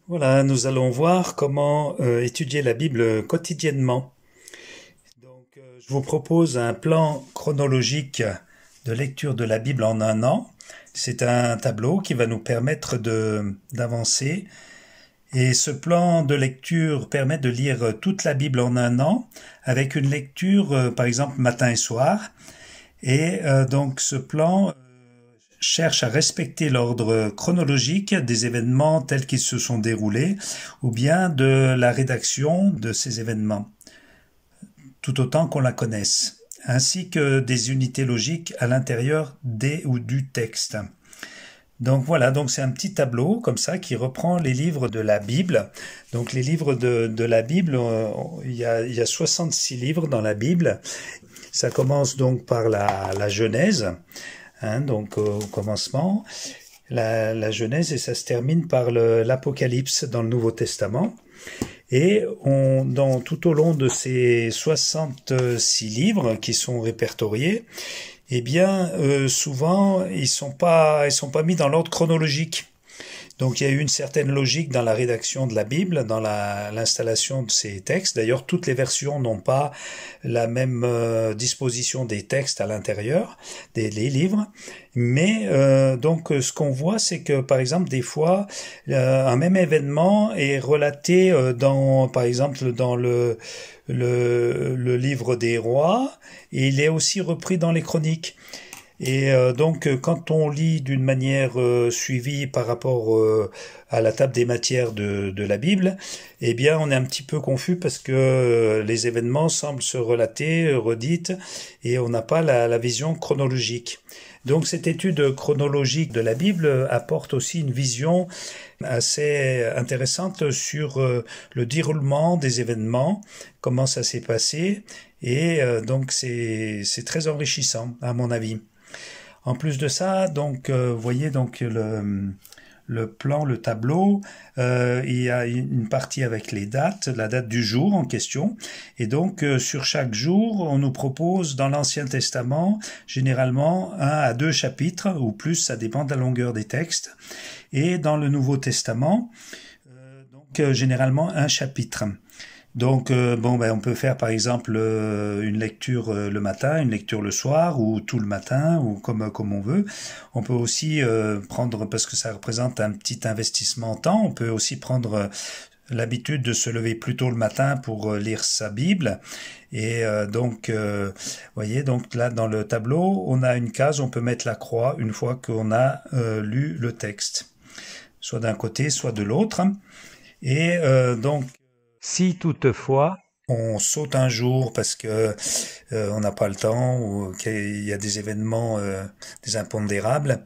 Voilà, nous allons voir comment étudier la Bible quotidiennement. Je vous propose un plan chronologique de lecture de la Bible en un an. C'est un tableau qui va nous permettre d'avancer. Et ce plan de lecture permet de lire toute la Bible en un an, avec une lecture, par exemple, matin et soir. Et donc ce plan cherche à respecter l'ordre chronologique des événements tels qu'ils se sont déroulés, ou bien de la rédaction de ces événements, tout autant qu'on la connaisse, ainsi que des unités logiques à l'intérieur des ou du texte. Donc voilà, donc c'est un petit tableau comme ça qui reprend les livres de la Bible. Donc les livres de la Bible, il y a 66 livres dans la Bible. Ça commence donc par la Genèse, donc au commencement, la Genèse, et ça se termine par l'Apocalypse dans le Nouveau Testament. Et tout au long de ces 66 livres qui sont répertoriés, eh bien, souvent, ils sont pas mis dans l'ordre chronologique. Donc il y a eu une certaine logique dans la rédaction de la Bible, dans l'installation de ces textes. D'ailleurs, toutes les versions n'ont pas la même disposition des textes à l'intérieur des livres. Mais donc ce qu'on voit, c'est que par exemple des fois un même événement est relaté par exemple dans le livre des rois, et il est aussi repris dans les chroniques. Et donc quand on lit d'une manière suivie par rapport à la table des matières de la Bible, eh bien on est un petit peu confus parce que les événements semblent se relater, redites, et on n'a pas la vision chronologique. Donc cette étude chronologique de la Bible apporte aussi une vision assez intéressante sur le déroulement des événements, comment ça s'est passé, et donc c'est très enrichissant à mon avis. En plus de ça, donc vous voyez donc le plan, le tableau, il y a une partie avec les dates, la date du jour en question, et donc sur chaque jour, on nous propose dans l'Ancien Testament généralement 1 à 2 chapitres, ou plus, ça dépend de la longueur des textes, et dans le Nouveau Testament, généralement un chapitre. Donc on peut faire par exemple une lecture le matin, une lecture le soir, ou tout le matin, ou comme on veut. On peut aussi prendre, parce que ça représente un petit investissement en temps, on peut aussi prendre l'habitude de se lever plus tôt le matin pour lire sa Bible. Et voyez, donc là dans le tableau, on a une case, on peut mettre la croix une fois qu'on a lu le texte, soit d'un côté, soit de l'autre. Et si toutefois on saute un jour parce que on n'a pas le temps, ou qu'il y a des événements, des impondérables,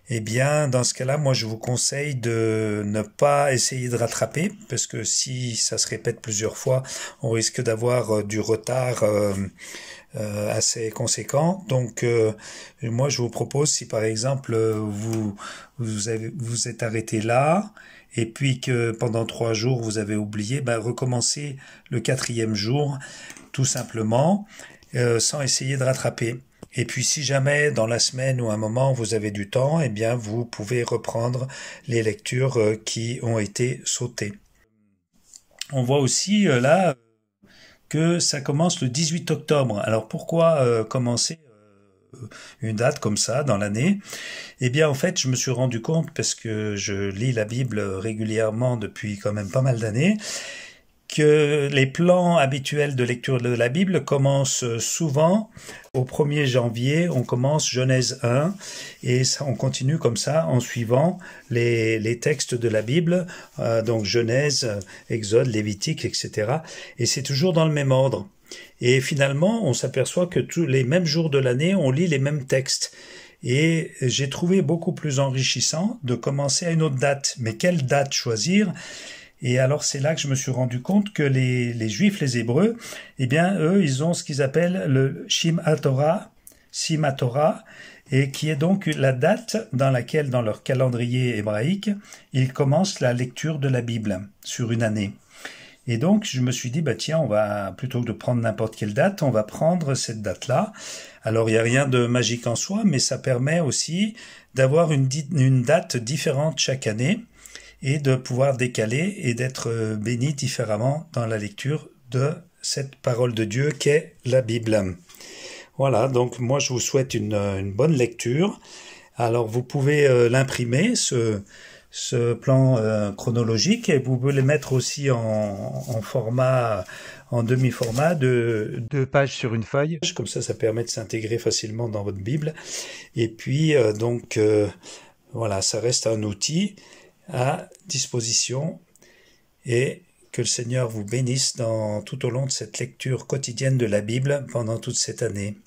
eh bien dans ce cas-là, moi je vous conseille de ne pas essayer de rattraper, parce que si ça se répète plusieurs fois, on risque d'avoir du retard assez conséquent. Donc moi je vous propose, si par exemple vous êtes arrêté là, et puis que pendant 3 jours vous avez oublié, recommencez le 4e jour tout simplement, sans essayer de rattraper. Et puis si jamais dans la semaine ou un moment vous avez du temps, eh bien vous pouvez reprendre les lectures qui ont été sautées. On voit aussi là que ça commence le 18 octobre. Alors pourquoi commencer une date comme ça dans l'année? Eh bien en fait je me suis rendu compte, parce que je lis la Bible régulièrement depuis quand même pas mal d'années, que les plans habituels de lecture de la Bible commencent souvent au 1er janvier, on commence Genèse 1, et ça, on continue comme ça en suivant les textes de la Bible, donc Genèse, Exode, Lévitique, etc. Et c'est toujours dans le même ordre. Et finalement, on s'aperçoit que tous les mêmes jours de l'année, on lit les mêmes textes. Et j'ai trouvé beaucoup plus enrichissant de commencer à une autre date. Mais quelle date choisir ? Et alors c'est là que je me suis rendu compte que les Juifs, les Hébreux, eh bien eux, ils ont ce qu'ils appellent le Shimhat Torah, et qui est donc la date dans laquelle, dans leur calendrier hébraïque, ils commencent la lecture de la Bible sur une année. Et donc je me suis dit, tiens, on va, plutôt que de prendre n'importe quelle date, on va prendre cette date-là. Alors il n'y a rien de magique en soi, mais ça permet aussi d'avoir une date différente chaque année. et de pouvoir décaler et d'être béni différemment dans la lecture de cette parole de Dieu qu'est la Bible. Voilà, donc moi je vous souhaite une bonne lecture. Alors vous pouvez l'imprimer, ce plan chronologique, et vous pouvez le mettre aussi en format, en demi-format de 2 pages sur une feuille. Comme ça permet de s'intégrer facilement dans votre Bible. Et puis voilà, ça reste un outil à disposition, et que le Seigneur vous bénisse tout au long de cette lecture quotidienne de la Bible pendant toute cette année.